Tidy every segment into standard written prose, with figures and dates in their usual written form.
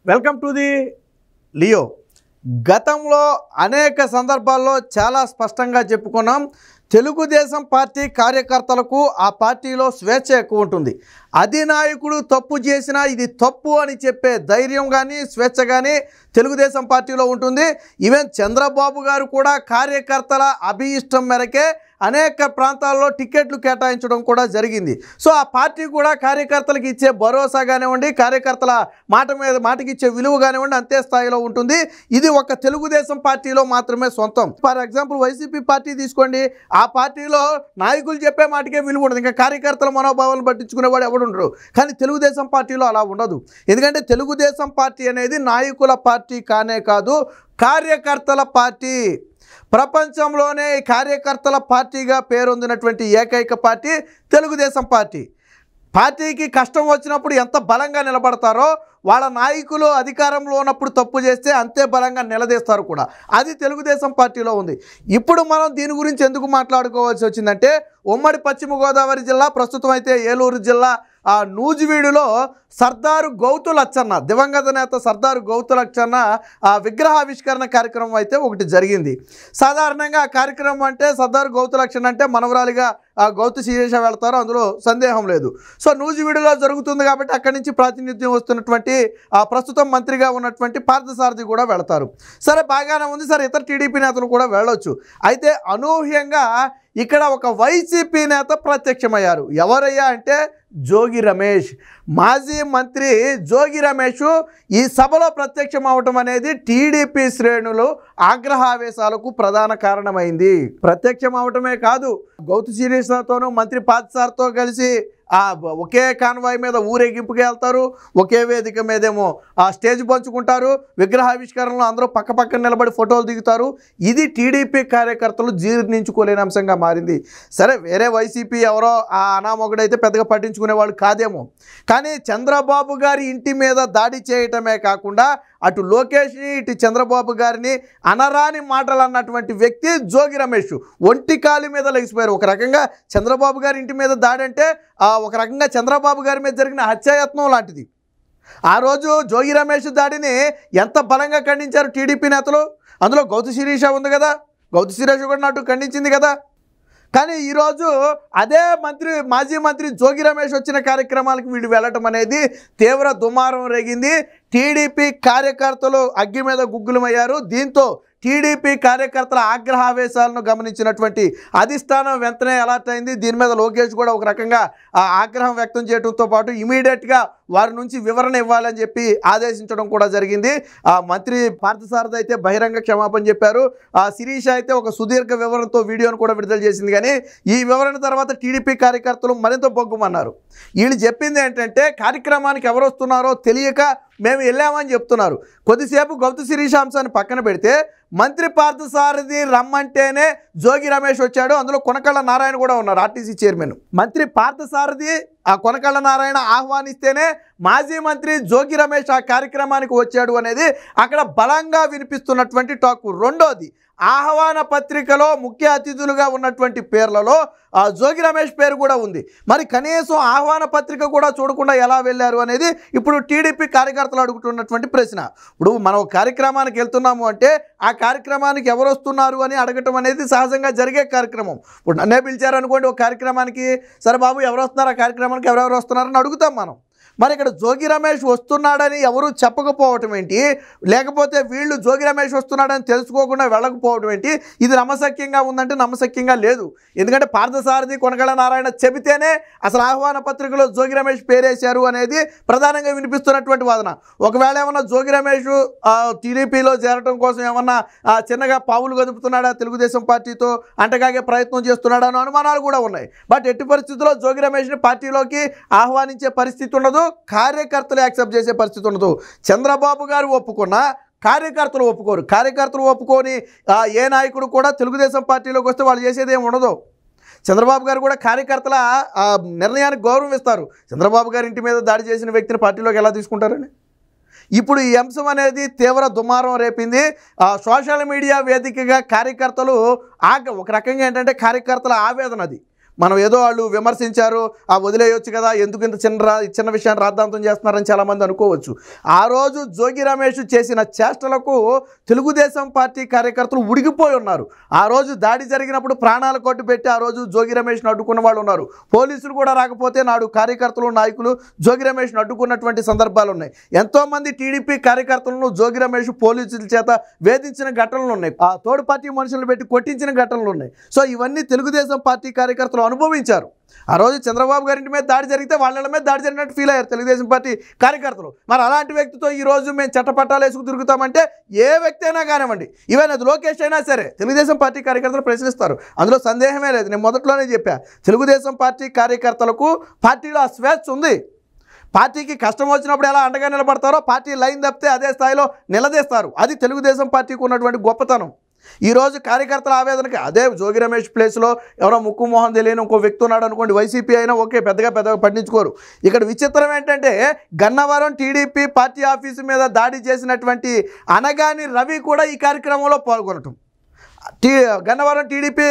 Welcome to the Leo. గతంలో అనేక సందర్భాల్లో చాలా స్పష్టంగా చెప్పుకున్నాం, తెలుగుదేశం పార్టీ కార్యకర్తలకు ఆ పార్టీలో స్వేచ్ఛ ఎక్కువ ఉంటుంది. అధినాయకుడు తప్పు చేసినా ఇది తప్పు అని చెప్పే ధైర్యం కానీ స్వేచ్ఛ కానీ తెలుగుదేశం పార్టీలో ఉంటుంది. ఈవెన్ చంద్రబాబు గారు కూడా కార్యకర్తల అభిష్టం మేరకే అనేక ప్రాంతాల్లో టికెట్లు కేటాయించడం కూడా జరిగింది. సో ఆ పార్టీ కూడా కార్యకర్తలకు ఇచ్చే భరోసా కానివ్వండి, కార్యకర్తల మాటకి ఇచ్చే విలువ కానివ్వండి అంతే స్థాయిలో ఉంటుంది. ఇది ఒక తెలుగుదేశం పార్టీలో మాత్రమే సొంతం. ఫర్ ఎగ్జాంపుల్ వైసీపీ పార్టీ తీసుకోండి, ఆ పార్టీలో నాయకులు చెప్పే మాటకే విలువ ఉండదు, ఇంకా కార్యకర్తల మనోభావాలను పట్టించుకునేవాడు ఎవడు ఉండరు. కానీ తెలుగుదేశం పార్టీలో అలా ఉండదు. ఎందుకంటే తెలుగుదేశం పార్టీ అనేది నాయకుల పార్టీ కానే కాదు, కార్యకర్తల పార్టీ. ప్రపంచంలోనే కార్యకర్తల పార్టీగా పేరొందినటువంటి ఏకైక పార్టీ తెలుగుదేశం పార్టీ. పార్టీకి కష్టం వచ్చినప్పుడు ఎంత బలంగా నిలబడతారో, వాళ్ళ నాయకులు అధికారంలో ఉన్నప్పుడు తప్పు చేస్తే అంతే బలంగా నిలదీస్తారు కూడా. అది తెలుగుదేశం పార్టీలో ఉంది. ఇప్పుడు మనం దీని గురించి ఎందుకు మాట్లాడుకోవాల్సి వచ్చిందంటే, ఉమ్మడి పశ్చిమ గోదావరి జిల్లా, ప్రస్తుతం అయితే ఏలూరు జిల్లా నూజివీడులో సర్దారు గౌతు లచ్చన్న, దివంగత నేత సర్దారు గౌతు లచ్చన్న విగ్రహావిష్కరణ కార్యక్రమం అయితే ఒకటి జరిగింది. సాధారణంగా ఆ కార్యక్రమం అంటే సర్దారు గౌతు లచ్చన్న అంటే మనవరాలిగా గౌతు శిరీష వెళ్తారు, అందులో సందేహం లేదు. సో నూజివీడులో జరుగుతుంది కాబట్టి అక్కడి నుంచి ప్రాతినిధ్యం వస్తున్నటువంటి ప్రస్తుతం మంత్రిగా ఉన్నటువంటి పార్థసారథి కూడా వెళతారు. సరే, బాగానే ఉంది. సరే, ఇతర టీడీపీ నేతలు కూడా వెళ్ళొచ్చు. అయితే అనూహ్యంగా ఇక్కడ ఒక వైసీపీ నేత ప్రత్యక్షమయ్యారు. ఎవరయ్యా అంటే జోగి రమేష్. మాజీ మంత్రి జోగి రమేష్ ఈ సభలో ప్రత్యక్షం అవటం అనేది టీడీపీ శ్రేణులు ఆగ్రహావేశాలకు ప్రధాన కారణమైంది. ప్రత్యక్షం అవటమే కాదు, గౌతు శిరీషతోనూ మంత్రి పార్థసారథితో కలిసి ఒకే కాన్వాయ్ మీద ఊరేగింపుకి వెళ్తారు, ఒకే వేదిక మీదేమో స్టేజ్ పంచుకుంటారు, విగ్రహావిష్కరణలో అందరూ పక్కపక్కన నిలబడి ఫోటోలు దిగుతారు. ఇది టీడీపీ కార్యకర్తలు జీర్ణించుకోలేని అంశంగా మారింది. సరే, వేరే వైసీపీ ఎవరో ఆ అనామొగుడైతే పెద్దగా పట్టించుకునేవాళ్ళు కాదేమో, కానీ చంద్రబాబు గారి ఇంటి మీద దాడి చేయటమే కాకుండా అటు లోకేష్ని ఇటు చంద్రబాబు గారిని అనరాని మాటలు అన్నటువంటి వ్యక్తి జోగి రమేష్ ఒంటి కాలి మీద లెగిసిపోయారు. ఒక రకంగా చంద్రబాబు గారి ఇంటి మీద దాడి అంటే ఒక రకంగా చంద్రబాబు గారి మీద జరిగిన హత్యాయత్నం లాంటిది. ఆ రోజు జోగి రమేష్ దాడిని ఎంత బలంగా ఖండించారు టీడీపీ నేతలు. అందులో గౌతు శిరీష ఉంది కదా, గౌతు శిరీష కూడా నాటు ఖండించింది కదా. కానీ ఈరోజు అదే మాజీ మంత్రి జోగి రమేష్ వచ్చిన కార్యక్రమాలకు వీళ్ళు వెళ్ళటం అనేది తీవ్ర దుమారం రేగింది. టీడీపీ కార్యకర్తలు అగ్గి మీద గుగ్గులమయ్యారు. దీంతో టీడీపీ కార్యకర్తల ఆగ్రహావేశాలను గమనించినటువంటి అధిష్టానం వెంటనే అలర్ట్ అయింది. దీని మీద లోకేష్ కూడా ఒక రకంగా ఆగ్రహం వ్యక్తం చేయడంతో పాటు ఇమీడియట్గా వారి నుంచి వివరణ ఇవ్వాలని చెప్పి ఆదేశించడం కూడా జరిగింది. మంత్రి పార్థసారథి అయితే బహిరంగ క్షమాపణ చెప్పారు. శిరీష అయితే ఒక సుదీర్ఘ వివరణతో వీడియోను కూడా విడుదల చేసింది. కానీ ఈ వివరణ తర్వాత టీడీపీ కార్యకర్తలు మరింత బొగ్గుమన్నారు. వీళ్ళు చెప్పింది ఏంటంటే, కార్యక్రమానికి ఎవరు వస్తున్నారో తెలియక మేము వెళ్ళామని చెప్తున్నారు. కొద్దిసేపు గౌతు శిరీష అంశాన్ని పక్కన పెడితే మంత్రి పార్థసారథి రమ్మంటేనే జోగి రమేష్ వచ్చాడు. అందులో కొనకళ్ళ నారాయణ కూడా ఉన్నారు, ఆర్టీసీ చైర్మన్. మంత్రి పార్థసారథి కొనకళ్ళ నారాయణ ఆహ్వానిస్తేనే మాజీ మంత్రి జోగి రమేష్ ఆ కార్యక్రమానికి వచ్చాడు అనేది అక్కడ బలంగా వినిపిస్తున్నటువంటి టాక్. రెండోది, ఆహ్వాన పత్రికలో ముఖ్య అతిథులుగా ఉన్నటువంటి పేర్లలో జోగి రమేష్ పేరు కూడా ఉంది. మరి కనీసం ఆహ్వాన పత్రిక కూడా చూడకుండా ఎలా వెళ్ళారు అనేది ఇప్పుడు టీడీపీ కార్యకర్తలు అడుగుతున్నటువంటి ప్రశ్న. ఇప్పుడు మనం కార్యక్రమానికి వెళ్తున్నాము అంటే ఆ కార్యక్రమానికి ఎవరు వస్తున్నారు అని అడగటం అనేది సహజంగా జరిగే కార్యక్రమం. ఇప్పుడు నన్నే పిలిచారనుకోండి ఒక కార్యక్రమానికి, సరే బాబు ఎవరు వస్తున్నారు ఆ కార్యక్రమానికి, ఎవరెవరు వస్తున్నారని అడుగుతాం మనం. మరి ఇక్కడ జోగి రమేష్ వస్తున్నాడని ఎవరు చెప్పకపోవటం ఏంటి, లేకపోతే వీళ్ళు జోగి రమేష్ వస్తున్నాడని తెలుసుకోకుండా వెళ్ళకపోవటం ఏంటి? ఇది నమ్మశక్యంగా ఉందంటే నమ్మశక్యంగా లేదు. ఎందుకంటే పార్థసారథి కొనకళ్ళ నారాయణ చెబితేనే అసలు ఆహ్వాన పత్రికలో జోగి రమేష్ పేరేశారు అనేది ప్రధానంగా వినిపిస్తున్నటువంటి వాదన. ఒకవేళ ఏమన్నా జోగి రమేష్ టీడీపీలో చేరటం కోసం ఏమన్నా చిన్నగా పావులు గదుపుతున్నాడా, తెలుగుదేశం పార్టీతో అంటగాగే ప్రయత్నం చేస్తున్నాడా అని అనుమానాలు కూడా ఉన్నాయి. బట్ ఎట్టి పరిస్థితుల్లో జోగి రమేష్ని పార్టీలోకి ఆహ్వానించే పరిస్థితి ఉండదు, కార్యకర్తలు యాక్సెప్ట్ చేసే పరిస్థితి ఉండదు. చంద్రబాబు గారు ఒప్పుకున్నా కార్యకర్తలు ఒప్పుకోరు. కార్యకర్తలు ఒప్పుకొని ఏ నాయకుడు కూడా తెలుగుదేశం పార్టీలోకి వస్తే వాళ్ళు చేసేది ఏమి ఉండదు. చంద్రబాబు గారు కూడా కార్యకర్తల నిర్ణయానికి గౌరవం ఇస్తారు. చంద్రబాబు గారి ఇంటి మీద దాడి చేసిన వ్యక్తిని పార్టీలోకి ఎలా తీసుకుంటారని ఇప్పుడు ఈ అంశం అనేది తీవ్ర దుమారం రేపింది. సోషల్ మీడియా వేదికగా కార్యకర్తలు ఒక రకంగా ఏంటంటే కార్యకర్తల ఆవేదన అది. మనం ఏదో వాళ్ళు విమర్శించారు వదిలేయొచ్చు కదా, ఎందుకు ఇంత చిన్న విషయాన్ని రాద్ధాంతం చేస్తున్నారని చాలామంది అనుకోవచ్చు. ఆ రోజు జోగి రమేష్ చేసిన చేష్టలకు తెలుగుదేశం పార్టీ కార్యకర్తలు ఉడిగిపోయి ఉన్నారు. ఆ రోజు దాడి జరిగినప్పుడు ప్రాణాలు కొట్టు పెట్టి ఆ రోజు జోగి రమేష్ను అడ్డుకున్న వాళ్ళు ఉన్నారు. పోలీసులు కూడా రాకపోతే నాడు కార్యకర్తలు నాయకులు జోగి రమేష్ను అడ్డుకున్నటువంటి సందర్భాలు ఉన్నాయి. ఎంతోమంది టీడీపీ కార్యకర్తలను జోగి రమేష్ పోలీసుల చేత వేధించిన ఘటనలు ఉన్నాయి. ఆ తోడు పార్టీ మనుషులను పెట్టి కొట్టించిన ఘటనలు ఉన్నాయి. సో ఇవన్నీ తెలుగుదేశం పార్టీ కార్యకర్తలు అనుభవించారు. ఆ రోజు చంద్రబాబు గారింటి మీద దాడి జరిగితే వాళ్ళ మీద దాడి జరిగినట్టు ఫీల్ అయ్యారు తెలుగుదేశం పార్టీ కార్యకర్తలు. మరి అలాంటి వ్యక్తితో ఈరోజు మేము చట్టపట్టాలు వేసుకు తిరుగుతామంటే ఏ వ్యక్తి అయినా కానివ్వండి, ఈవెన్ అది లోకేష్ అయినా సరే తెలుగుదేశం పార్టీ కార్యకర్తలు ప్రశ్నిస్తారు. అందులో సందేహమే లేదు. నేను మొదట్లోనే చెప్పా, తెలుగుదేశం పార్టీ కార్యకర్తలకు పార్టీలో ఆ స్వేచ్ఛ ఉంది. పార్టీకి కష్టం వచ్చినప్పుడు ఎలా అండగా నిలబడతారో పార్టీ లైన్ తప్పితే అదే స్థాయిలో నిలదీస్తారు. అది తెలుగుదేశం పార్టీకి ఉన్నటువంటి గొప్పతనం. ఈరోజు కార్యకర్తల ఆవేదనకి అదే జోగి రమేష్ ప్లేస్లో ఎవరో ముక్కు మొహం తెలియని ఇంకో వ్యక్తి ఉన్నాడు అనుకోండి, వైసీపీ అయినా ఓకే, పెద్దగా పట్టించుకోరు. ఇక్కడ విచిత్రం ఏంటంటే గన్నవరం టీడీపీ పార్టీ ఆఫీసు మీద దాడి చేసినటువంటి అనగాని రవి కూడా ఈ కార్యక్రమంలో పాల్గొనటం. గన్నవరం టీడీపీ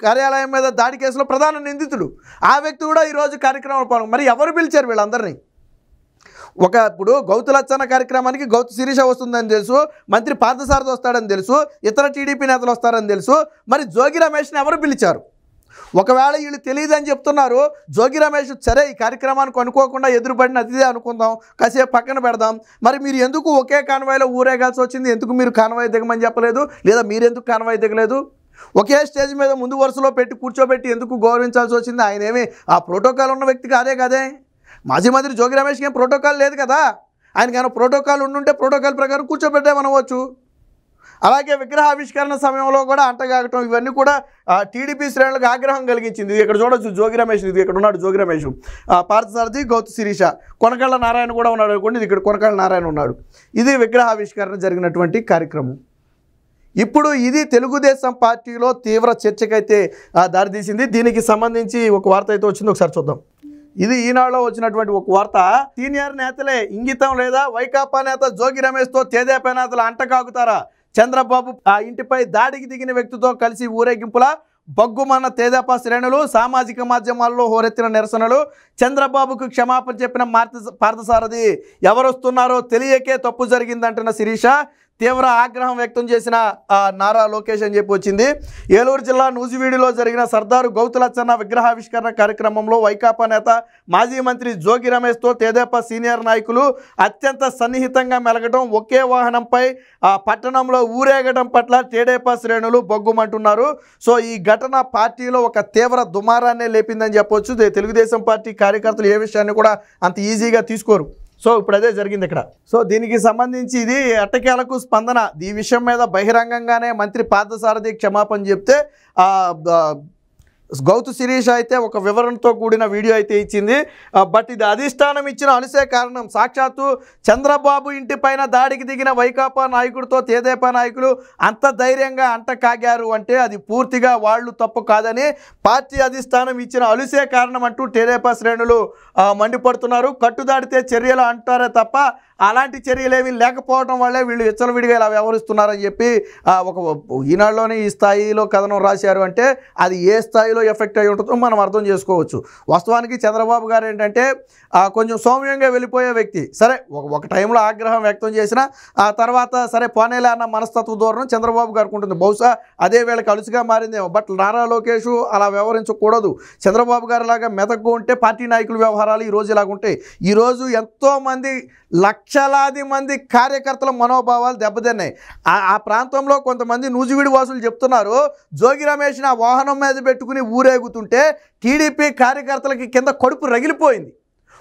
కార్యాలయం మీద దాడి కేసులో ప్రధాన నిందితుడు ఆ వ్యక్తి కూడా ఈరోజు కార్యక్రమంలో పాల్గొన. మరి ఎవరు పిలిచారు వీళ్ళందరినీ? ఇప్పుడు గౌతు లచ్చన్న కార్యక్రమానికి గౌతు శిరీష వస్తుందని తెలుసు, మంత్రి పార్థసారథి వస్తాడని తెలుసు, ఇతర టీడీపీ నేతలు వస్తారని తెలుసు. మరి జోగి రమేష్ని ఎవరు పిలిచారు? ఒకవేళ వీళ్ళు తెలియదని చెప్తున్నారు, జోగి రమేష్ సరే ఈ కార్యక్రమానికి అనుకోకుండా ఎదురుపడిన అతిథి అనుకుందాం, కాసేపు పక్కన పెడదాం. మరి మీరు ఎందుకు ఒకే కాన్వాయ్లో ఊరేగాల్సి వచ్చింది? ఎందుకు మీరు కాన్వాయ్ దిగమని చెప్పలేదు? లేదా మీరెందుకు కాన్వాయ్ దిగలేదు? ఒకే స్టేజ్ మీద ముందు వరుసలో పెట్టి కూర్చోబెట్టి ఎందుకు గౌరవించాల్సి వచ్చింది? ఆయన ఏమి ఆ ప్రోటోకాల్ ఉన్న వ్యక్తి కాదే కదే. మాజీ మంత్రి జోగి రమేష్కి ఏం ప్రోటోకాల్ లేదు కదా. ఆయనకి ఏమైనా ప్రోటోకాల్ ఉండుంటే ప్రోటోకాల్ ప్రకారం కూర్చోబెట్టామనవచ్చు. అలాగే విగ్రహావిష్కరణ సమయంలో కూడా అంటగాగటం, ఇవన్నీ కూడా టీడీపీ శ్రేణులకు ఆగ్రహం కలిగించింది. ఇక్కడ చూడొచ్చు జోగి రమేష్, ఇది ఇక్కడ ఉన్నాడు జోగి రమేష్, పార్థసారథి, గౌతు శిరీష, కొనకళ్ళ నారాయణ కూడా ఉన్నాడు అనుకోండి, ఇది ఇక్కడ కొనకళ్ళ నారాయణ ఉన్నాడు. ఇది విగ్రహావిష్కరణ జరిగినటువంటి కార్యక్రమం. ఇప్పుడు ఇది తెలుగుదేశం పార్టీలో తీవ్ర చర్చకైతే దారితీసింది. దీనికి సంబంధించి ఒక వార్త అయితే వచ్చింది, ఒకసారి చూద్దాం. ఇది ఈనాడులో వచ్చినటువంటి ఒక వార్త. సీనియర్ నేతలే ఇంగితం లేదా? వైకాపా నేత జోగి రమేష్తో తెదేపా నేతలు అంటకాగుతారా? చంద్రబాబు ఆ ఇంటిపై దాడికి దిగిన వ్యక్తితో కలిసి ఊరేగింపుల బగ్గుమన్న తెదేపా శ్రేణులు, సామాజిక మాధ్యమాల్లో హోరెత్తిన నిరసనలు, చంద్రబాబుకు క్షమాపణ చెప్పిన పార్థసారథి, ఎవరొస్తున్నారో తెలియకే తప్పు జరిగిందంటున్న శిరీష, తీవ్ర ఆగ్రహం వ్యక్తం చేసిన నారా లోకేష్ అని చెప్పి వచ్చింది. ఏలూరు జిల్లా నూజివీడులో జరిగిన సర్దారు గౌతు లచ్చన్న విగ్రహావిష్కరణ కార్యక్రమంలో వైకాపా నేత మాజీ మంత్రి జోగి రమేష్తో తెదేపా సీనియర్ నాయకులు అత్యంత సన్నిహితంగా మెలగడం, ఒకే వాహనంపై పట్టణంలో ఊరేగడం పట్ల తెదేపా శ్రేణులు బొగ్గుమంటున్నారు. సో ఈ ఘటన పార్టీలో ఒక తీవ్ర దుమారాన్నే లేపిందని చెప్పొచ్చు. తెలుగుదేశం పార్టీ కార్యకర్తలు ఏ విషయాన్ని కూడా అంత ఈజీగా తీసుకోరు. సో ఇప్పుడు అదే జరిగింది ఇక్కడ. సో దీనికి సంబంధించి ఇది ఎట్టకేలకు స్పందన. ఈ విషయం మీద బహిరంగంగానే మంత్రి పార్థసారథి క్షమాపణ చెప్తే గౌతు శిరీష అయితే ఒక వివరణతో కూడిన వీడియో అయితే ఇచ్చింది. బట్ ఇది అధిష్టానం ఇచ్చిన అలుసే కారణం. సాక్షాత్తు చంద్రబాబు ఇంటిపైన దాడికి దిగిన వైకాపా నాయకుడితో తెదేపా నాయకులు అంత ధైర్యంగా అంటకాగారు అంటే అది పూర్తిగా వాళ్ళు తప్పు కాదని పార్టీ అధిష్టానం ఇచ్చిన అలుసే కారణం అంటూ తెదేపా శ్రేణులు మండిపడుతున్నారు. కట్టుదాడితే చర్యలు అంటారే తప్ప అలాంటి చర్యలేవి లేకపోవడం వల్లే వీళ్ళు విచ్చలవిడిగా ఇలా వ్యవహరిస్తున్నారని చెప్పి ఒక ఈనాడులోని ఈ స్థాయిలో కథనం రాశారు. అంటే అది ఏ స్థాయిలో ఎఫెక్ట్ అయి ఉంటుందో మనం అర్థం చేసుకోవచ్చు. వాస్తవానికి చంద్రబాబు గారు ఏంటంటే కొంచెం సౌమ్యంగా వెళ్ళిపోయే వ్యక్తి. సరే ఒక టైంలో ఆగ్రహం వ్యక్తం చేసిన ఆ తర్వాత సరే పోనేలే అన్న మనస్తత్వ ధోరణం చంద్రబాబు గారికి ఉంటుంది. బహుశా అదే వీళ్ళకి అలుసుగా మారిందేమో. బట్ నారా లోకేష్ అలా వ్యవహరించకూడదు. చంద్రబాబు గారు లాగా మెతకు ఉంటే పార్టీ నాయకుల వ్యవహారాలు ఈరోజు ఇలాగుంటాయి. ఈరోజు ఎంతోమంది లక్షలాది మంది కార్యకర్తల మనోభావాలు దెబ్బతిన్నాయి. ఆ ప్రాంతంలో కొంతమంది నూజివీడి వాసులు చెప్తున్నారు, జోగి రమేష్ని ఆ వాహనం మీద పెట్టుకుని ఊరేగుతుంటే టీడీపీ కార్యకర్తలకి కింద కడుపు రగిలిపోయింది.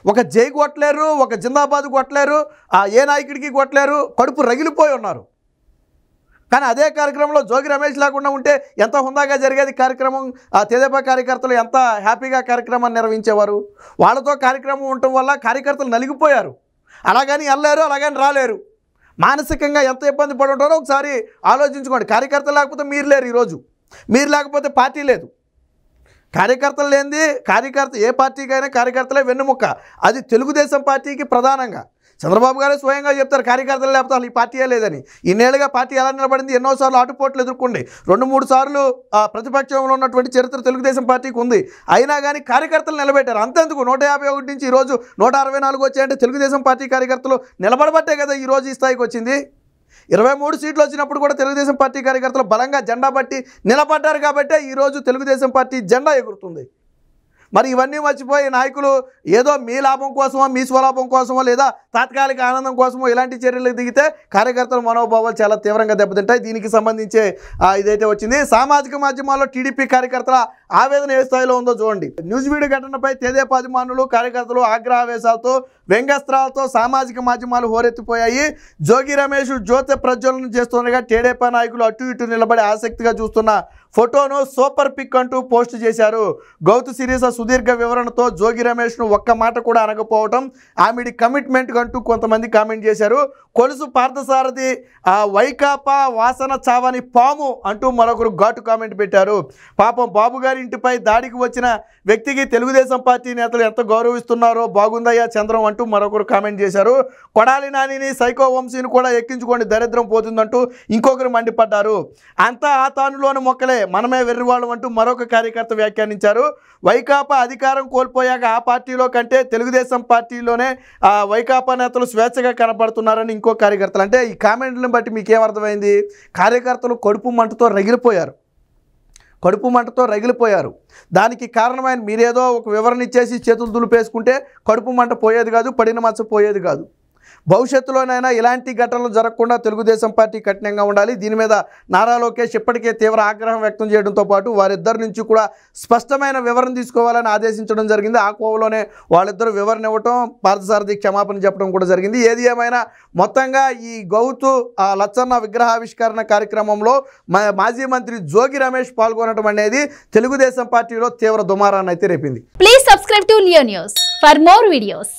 ఒక జై కొట్టలేరు, ఒక జిందాబాద్ కొట్టలేరు, ఏ నాయకుడికి కొట్టలేరు, కడుపు రగిలిపోయి ఉన్నారు. కానీ అదే కార్యక్రమంలో జోగి రమేష్ లేకుండా ఉంటే ఎంత హుందాగా జరిగేది కార్యక్రమం. తెదేపా కార్యకర్తలు ఎంత హ్యాపీగా కార్యక్రమాన్ని నిర్వహించేవారు. వాళ్ళతో కార్యక్రమం ఉండటం వల్ల కార్యకర్తలు నలిగిపోయారు. అలాగని వెళ్ళలేరు, అలాగని రాలేరు. మానసికంగా ఎంత ఇబ్బంది పడి ఉంటారో ఒకసారి ఆలోచించుకోండి. కార్యకర్తలు లేకపోతే మీరు లేరు. ఈరోజు మీరు లేకపోతే పార్టీ లేదు. కార్యకర్తలు లేనిది ఏ పార్టీకైనా కార్యకర్తలే వెన్నుముక్క. అది తెలుగుదేశం పార్టీకి ప్రధానంగా. చంద్రబాబు గారే స్వయంగా చెప్తారు కార్యకర్తలు లేకపోతే అసలు ఈ పార్టీయే లేదని. ఇన్నేళ్ళుగా పార్టీ ఎలా నిలబడింది, ఎన్నోసార్లు ఆటుపోట్లు ఎదుర్కొంది, 2-3 సార్లు ప్రతిపక్షంలో ఉన్నటువంటి చరిత్ర తెలుగుదేశం పార్టీకి ఉంది. అయినా కానీ కార్యకర్తలు నిలబెట్టారు. అంతెందుకు 151 నుంచి ఈరోజు 164 వచ్చాయంటే తెలుగుదేశం పార్టీ కార్యకర్తలు నిలబడబట్టే కదా ఈరోజు ఈ స్థాయికి వచ్చింది. 23 సీట్లు వచ్చినప్పుడు కూడా తెలుగుదేశం పార్టీ కార్యకర్తలు బలంగా జెండా పట్టి నిలబడ్డారు కాబట్టే ఈరోజు తెలుగుదేశం పార్టీ జెండా ఎగురుతుంది. మరి ఇవన్నీ మర్చిపోయి నాయకులు ఏదో మీ లాభం కోసమో మీ స్వలాభం కోసమో లేదా తాత్కాలిక ఆనందం కోసమో ఇలాంటి చర్యలకు దిగితే కార్యకర్తల మనోభావాలు చాలా తీవ్రంగా దెబ్బతింటాయి. దీనికి సంబంధించే ఇదైతే వచ్చింది. సామాజిక మాధ్యమాల్లో టీడీపీ కార్యకర్తల ఆవేదన ఏ స్థాయిలో ఉందో చూడండి. న్యూస్ వీడియో ఘటనపై తెదేపా అభిమానులు కార్యకర్తలు ఆగ్రహావేశాలతో వ్యంగ్యాస్త్రాలతో సామాజిక మాధ్యమాలు హోరెత్తిపోయాయి. జోగి రమేష్ జ్యోతి ప్రజ్వలన చేస్తుండగా టీడీపీ నాయకులు అటు ఇటు నిలబడి ఆసక్తిగా చూస్తున్న ఫోటోను సూపర్ పిక్ అంటూ పోస్ట్ చేశారు. గౌతు సిరీస్ సుదీర్ఘ వివరణతో జోగి రమేష్ను ఒక్క మాట కూడా అనకపోవటం ఆమెడి కమిట్మెంట్ అంటూ కొంతమంది కామెంట్ చేశారు. కొలుసు పార్థసారథి వైకాపా వాసన చావని పాము అంటూ మరొకరు ఘాటు కామెంట్ పెట్టారు. పాపం బాబు గారి ఇంటిపై దాడికి వచ్చిన వ్యక్తికి తెలుగుదేశం పార్టీ నేతలు ఎంత గౌరవిస్తున్నారో బాగుందయ్యా చంద్రం అంటూ మరొకరు కామెంట్ చేశారు. కొడాలి నానిని సైకో వంశీని కూడా ఎక్కించుకోండి దరిద్రం పోతుందంటూ ఇంకొకరు మండిపడ్డారు. అంతా ఆ తానులోని మొక్కలే మనమే వెర్రివాళ్ళం అంటూ మరొక కార్యకర్త వ్యాఖ్యానించారు. వైకాపా అధికారం కోల్పోయాక ఆ పార్టీలో కంటే తెలుగుదేశం పార్టీలోనే వైకాపా నేతలు స్వేచ్ఛగా కనపడుతున్నారని ఇంకో కార్యకర్తలు. అంటే ఈ కామెంట్లను బట్టి మీకేమర్థమైంది? కార్యకర్తలు కడుపు మంటతో రగిలిపోయారు. దానికి కారణమైన మీరేదో ఒక వివరణ ఇచ్చేసి చేతులు దులిపేసుకుంటే కడుపు మంట పోయేది కాదు, పడిన మచ్చ పోయేది కాదు. భవిష్యత్తులోనైనా ఇలాంటి ఘటనలు జరగకుండా తెలుగుదేశం పార్టీ కఠినంగా ఉండాలి. దీని మీద నారా లోకేష్ ఇప్పటికే తీవ్ర ఆగ్రహం వ్యక్తం చేయడంతో పాటు వారిద్దరి నుంచి కూడా స్పష్టమైన వివరణ తీసుకోవాలని ఆదేశించడం జరిగింది. ఆ కోవలోనే వాళ్ళిద్దరూ వివరణ ఇవ్వటం, పార్థసారథి క్షమాపణ చెప్పడం కూడా జరిగింది. ఏది ఏమైనా మొత్తంగా ఈ గౌతు లచ్చన్న విగ్రహావిష్కరణ కార్యక్రమంలో మాజీ మంత్రి జోగి రమేష్ పాల్గొనడం అనేది తెలుగుదేశం పార్టీలో తీవ్ర దుమారాన్ని అయితే రేపింది. Please subscribe to Leo news for more videos.